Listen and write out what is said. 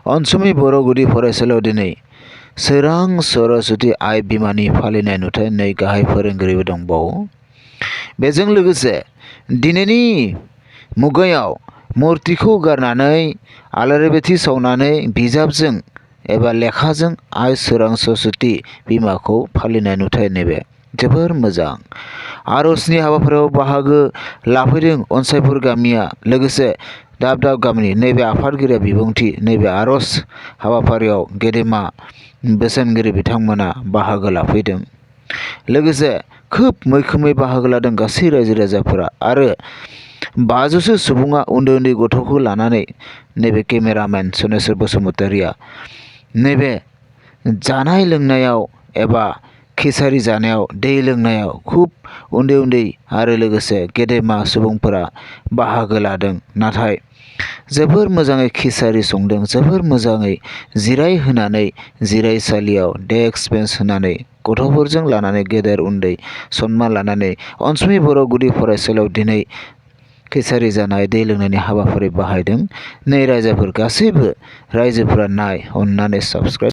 अनसुमै बर' गुदि फरायसालियाव दिनै सोरां सरस्वती आइ बिमानि फालिनाय नुथाय नै गाहाय फोरोंगिरिबो दंबावो। बेजों लोगोसे दिनैनि मुगायाव मुर्तिखौ गारनानै आलारि बाथि सावनानै बिजाबजों एबा लेखाजों आइ सोरां सरस्वती बिमाखौ फालिनाय नुथाय नैबे जोबोर मोजां। आर'जनि हाबाफारियाव बाहागो लाफैदों अनसायपुर गामिया लोगोसे दाब दाब गामिनि नैबे आफादगिरिया बिबुंथि नैबे आर'ज हाबाफारियाव गेदेमा बोसोनगिरि बिथांमोना बाहागो लाफैदों। लोगोसे खोब मैखोमै बाहागो लादों गासै रायजो राजाफोरा आरो 500सो सुबुङा उन्दै उन्दै गथ'खौ लानानै नैबे केमेरामेन सनेस्वर बसुमतारिया नैबे जानाय लोंनायाव एबा खिसारि जानायाव दै लोंनायाव खुब उन्दै उन्दै आरो लोगोसे गेदेमा सुबुंफोरा बाहागो लादों। नाथाय जोबोर मोजाङै खिसारि संदों, जोबोर मोजाङै जिरायहोनानै जिरायसालियाव डेस्क बेन्च होनानै गथ'फोरजों लानानै गेदेर उन्दै सन्मान लानानै अनसुमै बर' गुदि फरायसालियाव दिनै खिसारि जानाय दै लोंनायनि हाबाफारि बाहायदों। नै रायजोफोर गासैबो रायजोफोरा नाय, अननानै साबस्क्राइब